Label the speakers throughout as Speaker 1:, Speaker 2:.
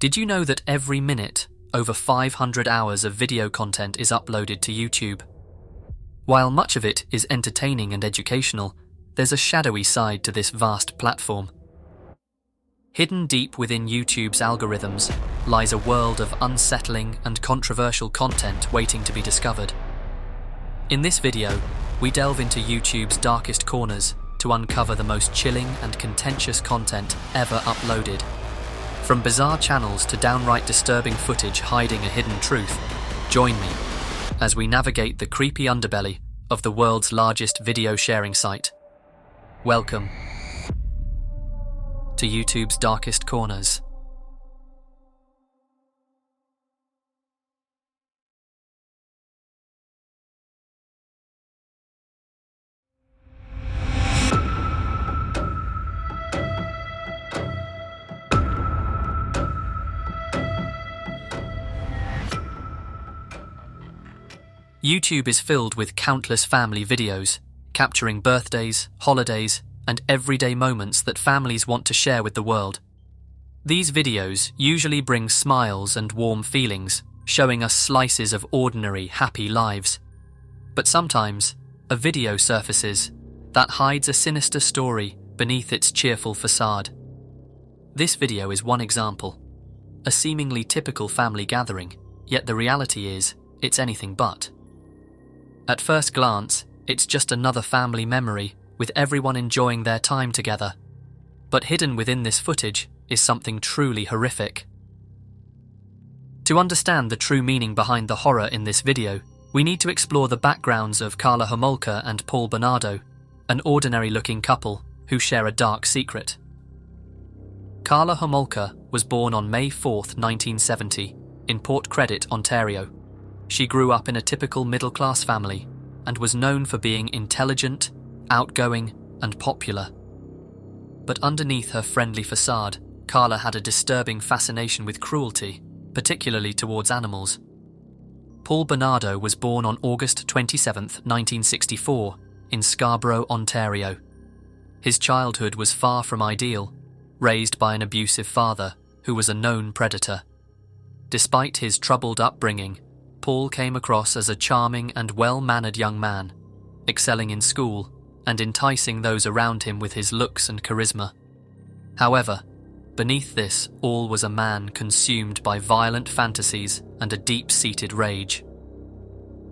Speaker 1: Did you know that every minute, over 500 hours of video content is uploaded to YouTube? While much of it is entertaining and educational, there's a shadowy side to this vast platform. Hidden deep within YouTube's algorithms lies a world of unsettling and controversial content waiting to be discovered. In this video, we delve into YouTube's darkest corners to uncover the most chilling and contentious content ever uploaded. From bizarre channels to downright disturbing footage hiding a hidden truth, join me as we navigate the creepy underbelly of the world's largest video sharing site. Welcome to YouTube's darkest corners. YouTube is filled with countless family videos, capturing birthdays, holidays, and everyday moments that families want to share with the world. These videos usually bring smiles and warm feelings, showing us slices of ordinary, happy lives. But sometimes, a video surfaces that hides a sinister story beneath its cheerful facade. This video is one example, a seemingly typical family gathering, yet the reality is, it's anything but. At first glance, it's just another family memory with everyone enjoying their time together. But hidden within this footage is something truly horrific. To understand the true meaning behind the horror in this video, we need to explore the backgrounds of Karla Homolka and Paul Bernardo, an ordinary-looking couple who share a dark secret. Karla Homolka was born on May 4, 1970, in Port Credit, Ontario. She grew up in a typical middle-class family and was known for being intelligent, outgoing, and popular. But underneath her friendly facade, Karla had a disturbing fascination with cruelty, particularly towards animals. Paul Bernardo was born on August 27, 1964, in Scarborough, Ontario. His childhood was far from ideal, raised by an abusive father who was a known predator. Despite his troubled upbringing, Paul came across as a charming and well-mannered young man, excelling in school and enticing those around him with his looks and charisma. However, beneath this all was a man consumed by violent fantasies and a deep-seated rage.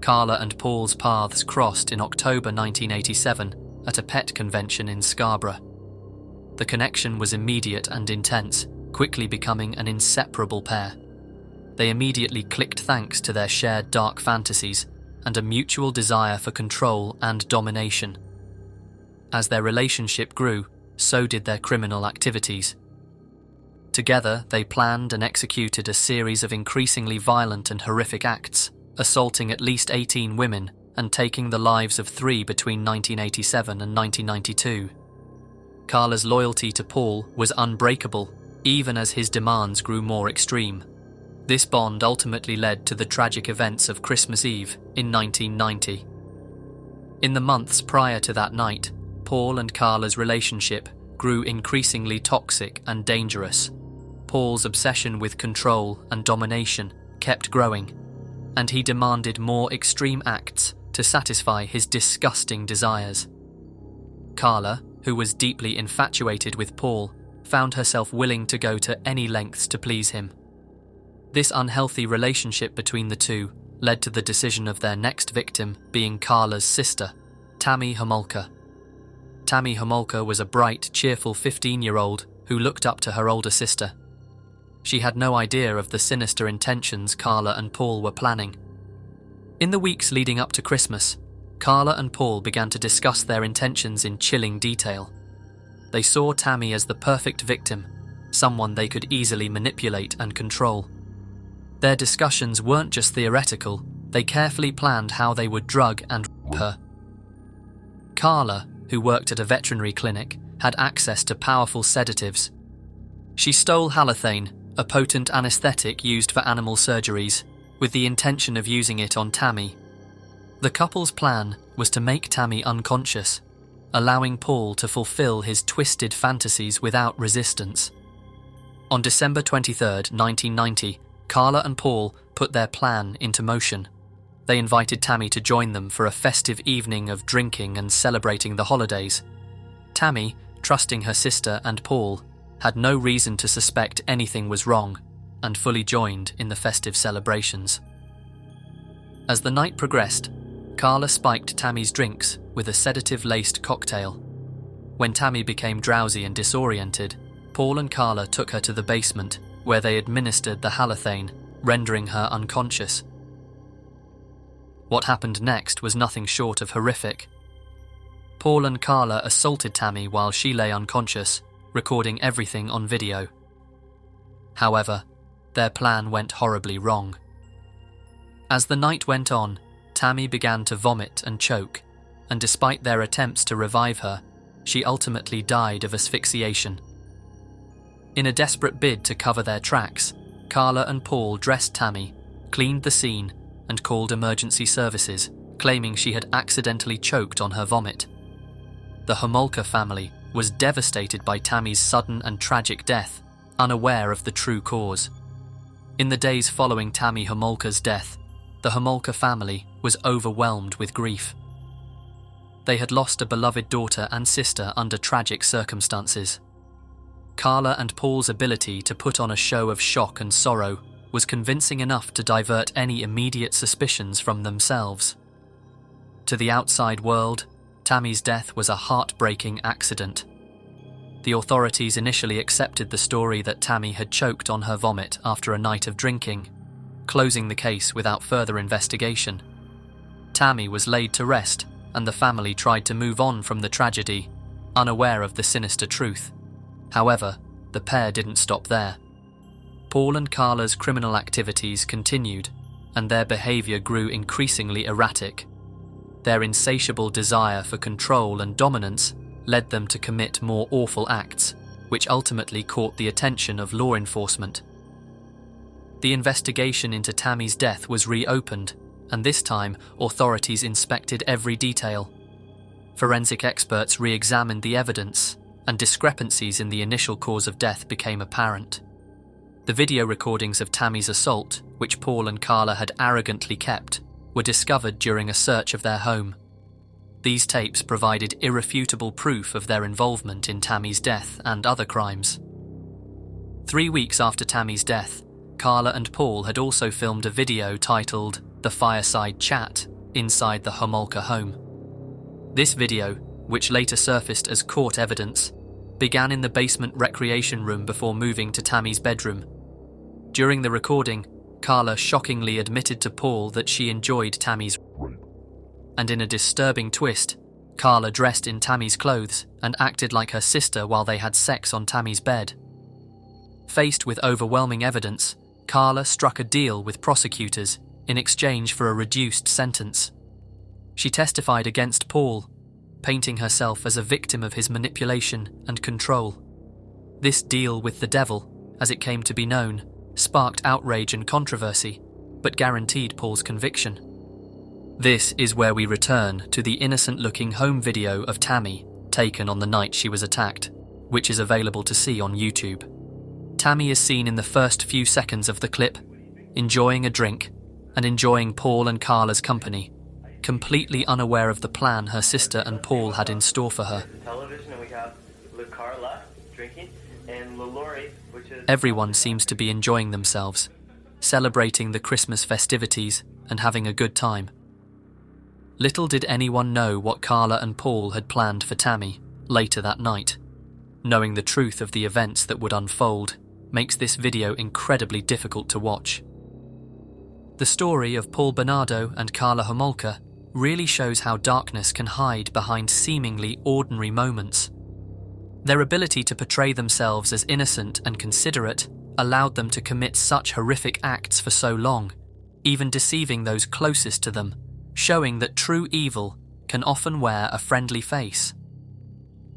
Speaker 1: Karla and Paul's paths crossed in October 1987 at a pet convention in Scarborough. The connection was immediate and intense, quickly becoming an inseparable pair. They immediately clicked thanks to their shared dark fantasies and a mutual desire for control and domination. As their relationship grew, so did their criminal activities. Together, they planned and executed a series of increasingly violent and horrific acts, assaulting at least 18 women and taking the lives of 3 between 1987 and 1992. Karla's loyalty to Paul was unbreakable, even as his demands grew more extreme. This bond ultimately led to the tragic events of Christmas Eve in 1990. In the months prior to that night, Paul and Karla's relationship grew increasingly toxic and dangerous. Paul's obsession with control and domination kept growing, and he demanded more extreme acts to satisfy his disgusting desires. Karla, who was deeply infatuated with Paul, found herself willing to go to any lengths to please him. This unhealthy relationship between the two led to the decision of their next victim being Karla's sister, Tammy Homolka. Tammy Homolka was a bright, cheerful 15-year-old who looked up to her older sister. She had no idea of the sinister intentions Karla and Paul were planning. In the weeks leading up to Christmas, Karla and Paul began to discuss their intentions in chilling detail. They saw Tammy as the perfect victim, someone they could easily manipulate and control. Their discussions weren't just theoretical, they carefully planned how they would drug and rape her. Karla, who worked at a veterinary clinic, had access to powerful sedatives. She stole halothane, a potent anesthetic used for animal surgeries, with the intention of using it on Tammy. The couple's plan was to make Tammy unconscious, allowing Paul to fulfill his twisted fantasies without resistance. On December 23, 1990, Carla and Paul put their plan into motion. They invited Tammy to join them for a festive evening of drinking and celebrating the holidays. Tammy, trusting her sister and Paul, had no reason to suspect anything was wrong and fully joined in the festive celebrations. As the night progressed, Carla spiked Tammy's drinks with a sedative-laced cocktail. When Tammy became drowsy and disoriented, Paul and Carla took her to the basement, where they administered the halothane, rendering her unconscious. What happened next was nothing short of horrific. Paul and Carla assaulted Tammy while she lay unconscious, recording everything on video. However, their plan went horribly wrong. As the night went on, Tammy began to vomit and choke, and despite their attempts to revive her, she ultimately died of asphyxiation. In a desperate bid to cover their tracks, Carla and Paul dressed Tammy, cleaned the scene, and called emergency services, claiming she had accidentally choked on her vomit. The Homolka family was devastated by Tammy's sudden and tragic death, unaware of the true cause. In the days following Tammy Homolka's death, the Homolka family was overwhelmed with grief. They had lost a beloved daughter and sister under tragic circumstances. Carla and Paul's ability to put on a show of shock and sorrow was convincing enough to divert any immediate suspicions from themselves. To the outside world, Tammy's death was a heartbreaking accident. The authorities initially accepted the story that Tammy had choked on her vomit after a night of drinking, closing the case without further investigation. Tammy was laid to rest, and the family tried to move on from the tragedy, unaware of the sinister truth. However, the pair didn't stop there. Paul and Carla's criminal activities continued, and their behavior grew increasingly erratic. Their insatiable desire for control and dominance led them to commit more awful acts, which ultimately caught the attention of law enforcement. The investigation into Tammy's death was reopened, and this time authorities inspected every detail. Forensic experts re-examined the evidence, and discrepancies in the initial cause of death became apparent. The video recordings of Tammy's assault, which Paul and Carla had arrogantly kept, were discovered during a search of their home. These tapes provided irrefutable proof of their involvement in Tammy's death and other crimes. 3 weeks after Tammy's death, Carla and Paul had also filmed a video titled "The Fireside Chat" inside the Homolka home. This video, which later surfaced as court evidence, began in the basement recreation room before moving to Tammy's bedroom. During the recording, Carla shockingly admitted to Paul that she enjoyed Tammy's rape. And in a disturbing twist, Carla dressed in Tammy's clothes and acted like her sister while they had sex on Tammy's bed. Faced with overwhelming evidence, Carla struck a deal with prosecutors in exchange for a reduced sentence. She testified against Paul, painting herself as a victim of his manipulation and control. This deal with the devil, as it came to be known, sparked outrage and controversy, but guaranteed Paul's conviction. This is where we return to the innocent-looking home video of Tammy taken on the night she was attacked, which is available to see on YouTube. Tammy is seen in the first few seconds of the clip, enjoying a drink and enjoying Paul and Carla's company, completely unaware of the plan her sister and Paul had in store for her.
Speaker 2: Television, and we have Carla drinking, and Lori, which is...
Speaker 1: Everyone seems to be enjoying themselves, celebrating the Christmas festivities and having a good time. Little did anyone know what Carla and Paul had planned for Tammy later that night. Knowing the truth of the events that would unfold makes this video incredibly difficult to watch. The story of Paul Bernardo and Carla Homolka really shows how darkness can hide behind seemingly ordinary moments. Their ability to portray themselves as innocent and considerate allowed them to commit such horrific acts for so long, even deceiving those closest to them, showing that true evil can often wear a friendly face.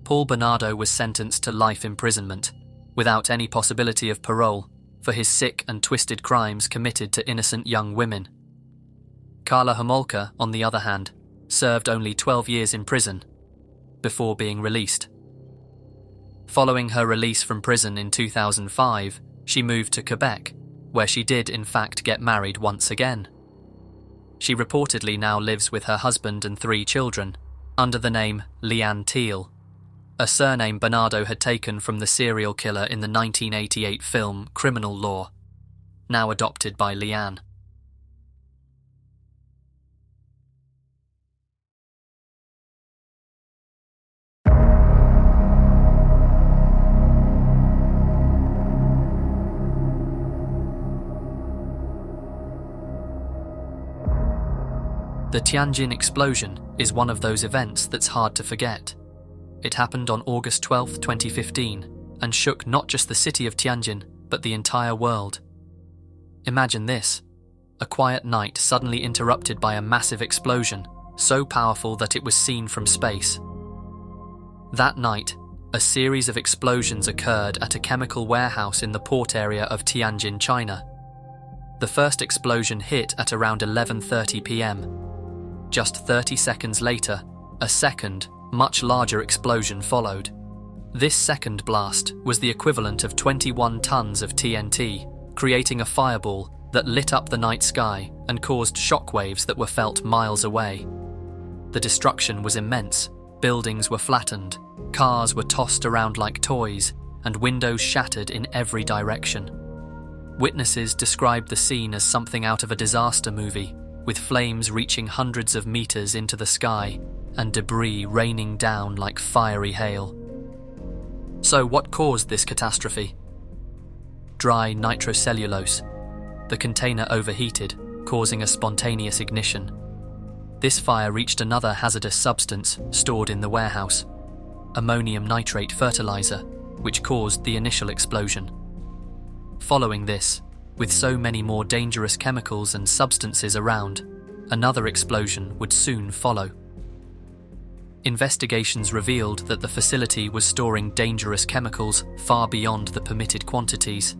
Speaker 1: Paul Bernardo was sentenced to life imprisonment, without any possibility of parole, for his sick and twisted crimes committed to innocent young women. Carla Homolka, on the other hand, served only 12 years in prison, before being released. Following her release from prison in 2005, she moved to Quebec, where she did in fact get married once again. She reportedly now lives with her husband and 3 children, under the name Leanne Teal, a surname Bernardo had taken from the serial killer in the 1988 film Criminal Law, now adopted by Leanne. The Tianjin explosion is one of those events that's hard to forget. It happened on August 12, 2015, and shook not just the city of Tianjin, but the entire world. Imagine this: a quiet night suddenly interrupted by a massive explosion, so powerful that it was seen from space. That night, a series of explosions occurred at a chemical warehouse in the port area of Tianjin, China. The first explosion hit at around 11:30 p.m. Just 30 seconds later, a second, much larger explosion followed. This second blast was the equivalent of 21 tons of TNT, creating a fireball that lit up the night sky and caused shockwaves that were felt miles away. The destruction was immense. Buildings were flattened, cars were tossed around like toys, and windows shattered in every direction. Witnesses described the scene as something out of a disaster movie, with flames reaching hundreds of meters into the sky and debris raining down like fiery hail. So what caused this catastrophe? Dry nitrocellulose. The container overheated, causing a spontaneous ignition. This fire reached another hazardous substance stored in the warehouse, ammonium nitrate fertilizer, which caused the initial explosion. Following this, with so many more dangerous chemicals and substances around, another explosion would soon follow. Investigations revealed that the facility was storing dangerous chemicals far beyond the permitted quantities,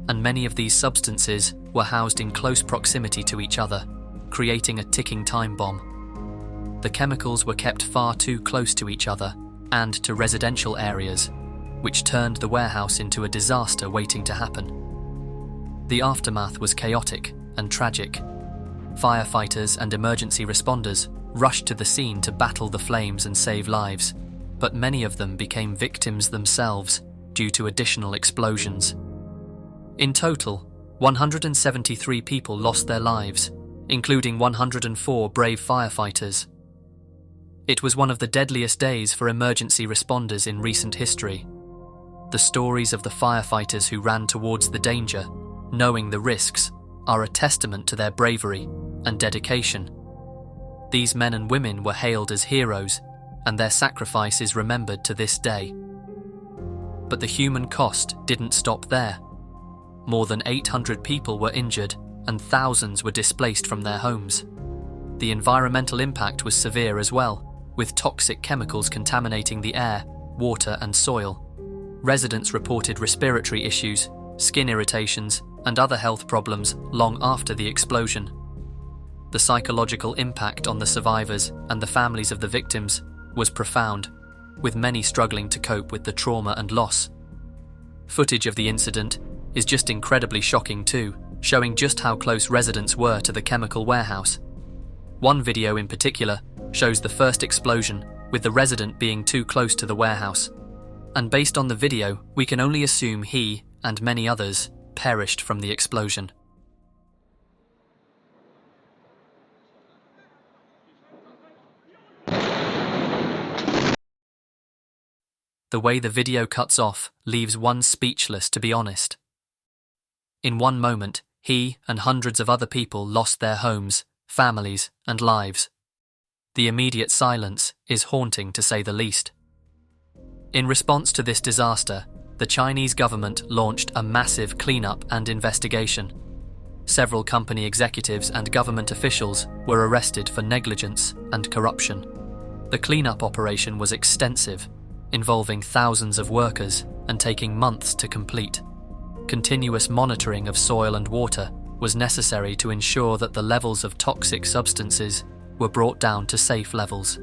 Speaker 1: and many of these substances were housed in close proximity to each other, creating a ticking time bomb. The chemicals were kept far too close to each other and to residential areas, which turned the warehouse into a disaster waiting to happen. The aftermath was chaotic and tragic. Firefighters and emergency responders rushed to the scene to battle the flames and save lives, but many of them became victims themselves due to additional explosions. In total, 173 people lost their lives, including 104 brave firefighters. It was one of the deadliest days for emergency responders in recent history. The stories of the firefighters who ran towards the danger, knowing the risks, are a testament to their bravery and dedication. These men and women were hailed as heroes, and their sacrifice is remembered to this day. But the human cost didn't stop there. More than 800 people were injured, and thousands were displaced from their homes. The environmental impact was severe as well, with toxic chemicals contaminating the air, water, and soil. Residents reported respiratory issues, skin irritations, and other health problems long after the explosion. The psychological impact on the survivors and the families of the victims was profound, with many struggling to cope with the trauma and loss. Footage of the incident is just incredibly shocking too, showing just how close residents were to the chemical warehouse. One video in particular shows the first explosion, with the resident being too close to the warehouse. And based on the video, we can only assume he, and many others, perished from the explosion. The way the video cuts off leaves one speechless, to be honest. In one moment, he and hundreds of other people lost their homes, families, and lives. The immediate silence is haunting, to say the least. In response to this disaster, the Chinese government launched a massive cleanup and investigation. Several company executives and government officials were arrested for negligence and corruption. The cleanup operation was extensive, involving thousands of workers and taking months to complete. Continuous monitoring of soil and water was necessary to ensure that the levels of toxic substances were brought down to safe levels.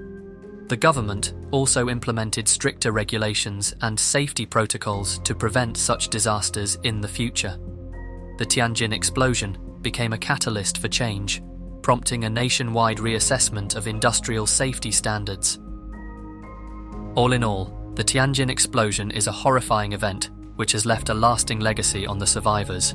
Speaker 1: The government also implemented stricter regulations and safety protocols to prevent such disasters in the future. The Tianjin explosion became a catalyst for change, prompting a nationwide reassessment of industrial safety standards. All in all, the Tianjin explosion is a horrifying event which has left a lasting legacy on the survivors.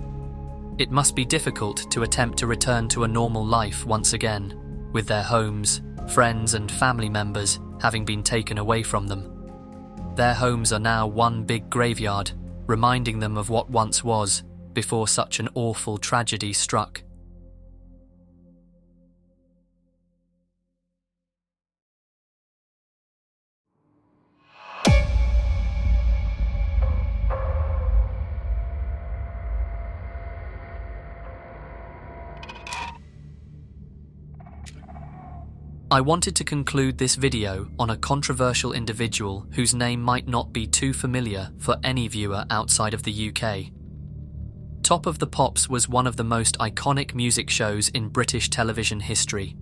Speaker 1: It must be difficult to attempt to return to a normal life once again, with their homes, friends and family members having been taken away from them. Their homes are now one big graveyard, reminding them of what once was before such an awful tragedy struck. I wanted to conclude this video on a controversial individual whose name might not be too familiar for any viewer outside of the UK. Top of the Pops was one of the most iconic music shows in British television history.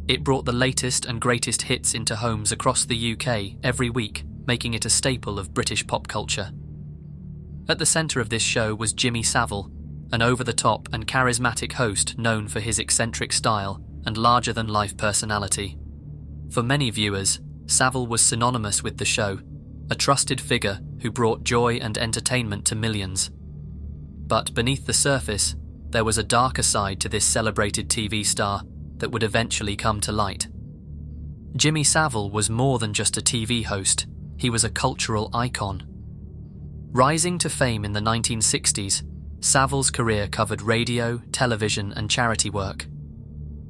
Speaker 1: It brought the latest and greatest hits into homes across the UK every week, making it a staple of British pop culture. At the centre of this show was Jimmy Savile, an over-the-top and charismatic host known for his eccentric style and larger-than-life personality. For many viewers, Savile was synonymous with the show, a trusted figure who brought joy and entertainment to millions. But beneath the surface, there was a darker side to this celebrated TV star that would eventually come to light. Jimmy Savile was more than just a TV host, he was a cultural icon. Rising to fame in the 1960s, Savile's career covered radio, television and charity work.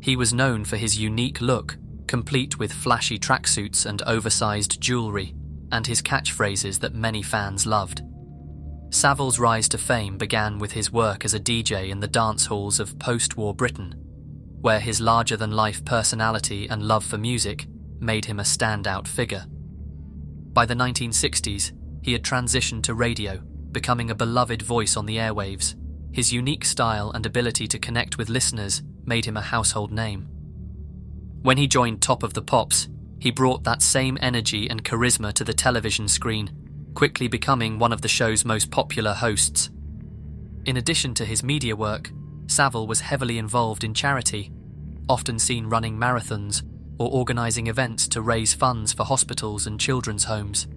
Speaker 1: He was known for his unique look, complete with flashy tracksuits and oversized jewelry, and his catchphrases that many fans loved. Savile's rise to fame began with his work as a DJ in the dance halls of post-war Britain, where his larger-than-life personality and love for music made him a standout figure. By the 1960s, he had transitioned to radio, becoming a beloved voice on the airwaves. His unique style and ability to connect with listeners made him a household name. When he joined Top of the Pops, he brought that same energy and charisma to the television screen, quickly becoming one of the show's most popular hosts. In addition to his media work, Savile was heavily involved in charity, often seen running marathons or organising events to raise funds for hospitals and children's homes.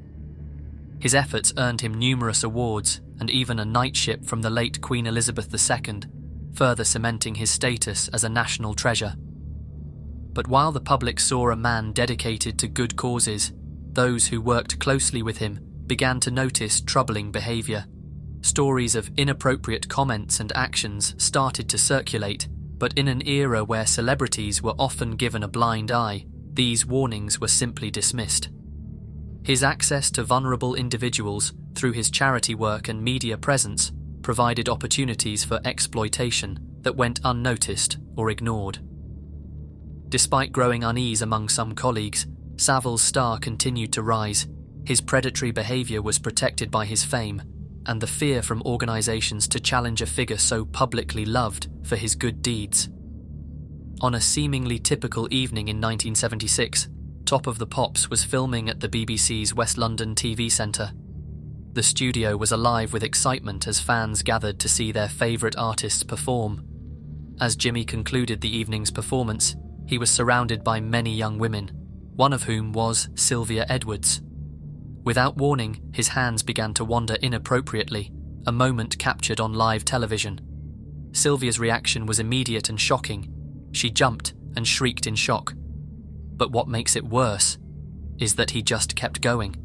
Speaker 1: His efforts earned him numerous awards and even a knightship from the late Queen Elizabeth II, further cementing his status as a national treasure. But while the public saw a man dedicated to good causes, those who worked closely with him began to notice troubling behaviour. Stories of inappropriate comments and actions started to circulate, but in an era where celebrities were often given a blind eye, these warnings were simply dismissed. His access to vulnerable individuals through his charity work and media presence provided opportunities for exploitation that went unnoticed or ignored. Despite growing unease among some colleagues, Savile's star continued to rise. His predatory behaviour was protected by his fame, and the fear from organisations to challenge a figure so publicly loved for his good deeds. On a seemingly typical evening in 1976, Top of the Pops was filming at the BBC's West London TV Centre. The studio was alive with excitement as fans gathered to see their favourite artists perform. As Jimmy concluded the evening's performance, he was surrounded by many young women, one of whom was Sylvia Edwards. Without warning, his hands began to wander inappropriately, a moment captured on live television. Sylvia's reaction was immediate and shocking. She jumped and shrieked in shock. But what makes it worse is that he just kept going.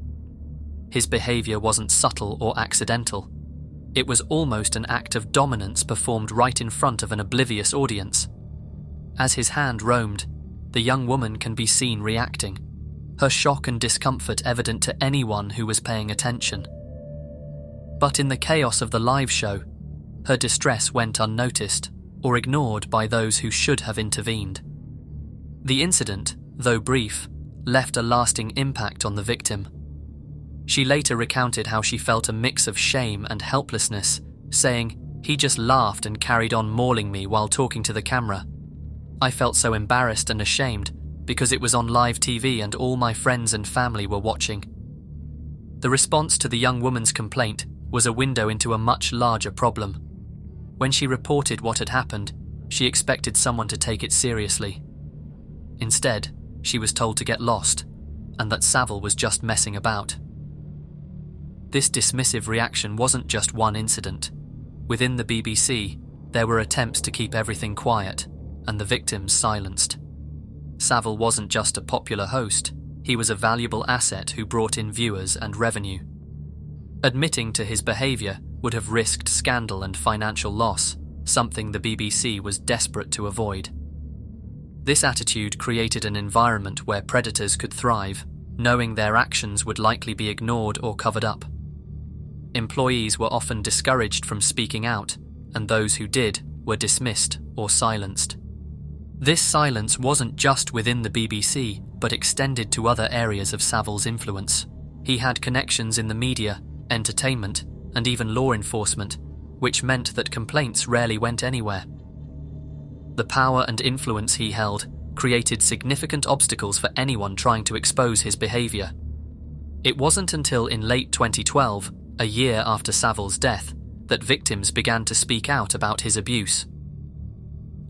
Speaker 1: His behaviour wasn't subtle or accidental. It was almost an act of dominance performed right in front of an oblivious audience. As his hand roamed, the young woman can be seen reacting, her shock and discomfort evident to anyone who was paying attention. But in the chaos of the live show, her distress went unnoticed or ignored by those who should have intervened. The incident, though brief, left a lasting impact on the victim. She later recounted how she felt a mix of shame and helplessness, saying, "He just laughed and carried on mauling me while talking to the camera. I felt so embarrassed and ashamed, because it was on live TV and all my friends and family were watching. The response to the young woman's complaint was a window into a much larger problem. When she reported what had happened, she expected someone to take it seriously. Instead, she was told to get lost, and that Savile was just messing about. This dismissive reaction wasn't just one incident. Within the BBC, there were attempts to keep everything quiet, and the victims silenced. Savile wasn't just a popular host, he was a valuable asset who brought in viewers and revenue. Admitting to his behaviour would have risked scandal and financial loss, something the BBC was desperate to avoid. This attitude created an environment where predators could thrive, knowing their actions would likely be ignored or covered up. Employees were often discouraged from speaking out, and those who did were dismissed or silenced. This silence wasn't just within the BBC, but extended to other areas of Savile's influence. He had connections in the media, entertainment, and even law enforcement, which meant that complaints rarely went anywhere. The power and influence he held created significant obstacles for anyone trying to expose his behaviour. It wasn't until in late 2012, a year after Savile's death, that victims began to speak out about his abuse.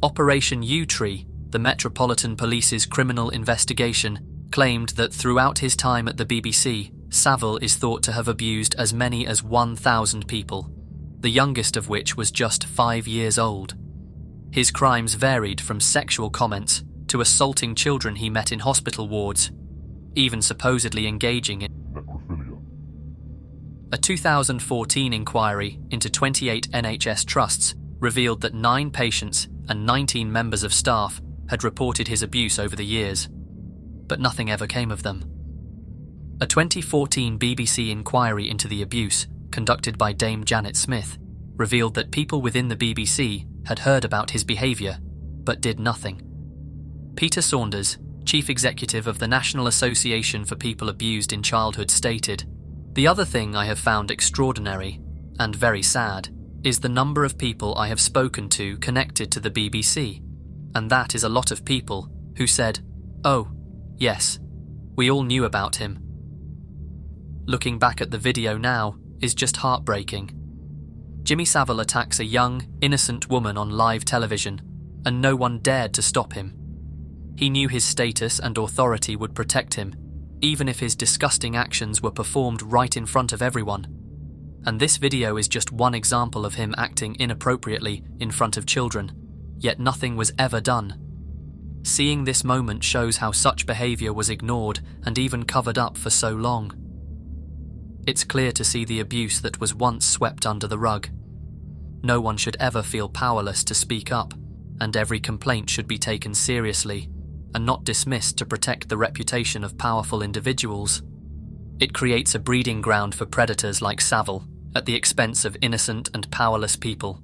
Speaker 1: Operation U-Tree, the Metropolitan Police's criminal investigation, claimed that throughout his time at the BBC, Savile is thought to have abused as many as 1,000 people, the youngest of which was just 5 years old. His crimes varied from sexual comments to assaulting children he met in hospital wards, even supposedly engaging in necrophilia. A 2014 inquiry into 28 NHS trusts revealed that 9 patients and 19 members of staff had reported his abuse over the years, but nothing ever came of them. A 2014 BBC inquiry into the abuse, conducted by Dame Janet Smith, revealed that people within the BBC had heard about his behaviour, but did nothing. Peter Saunders, Chief Executive of the National Association for People Abused in Childhood, stated, "The other thing I have found extraordinary, and very sad, is the number of people I have spoken to connected to the BBC, and that is a lot of people who said, 'Oh, yes, we all knew about him.'" Looking back at the video now is just heartbreaking. Jimmy Savile attacks a young, innocent woman on live television, and no one dared to stop him. He knew his status and authority would protect him, even if his disgusting actions were performed right in front of everyone. And this video is just one example of him acting inappropriately in front of children, yet nothing was ever done. Seeing this moment shows how such behaviour was ignored and even covered up for so long. It's clear to see the abuse that was once swept under the rug. No one should ever feel powerless to speak up, and every complaint should be taken seriously and not dismissed to protect the reputation of powerful individuals. It creates a breeding ground for predators like Savile at the expense of innocent and powerless people.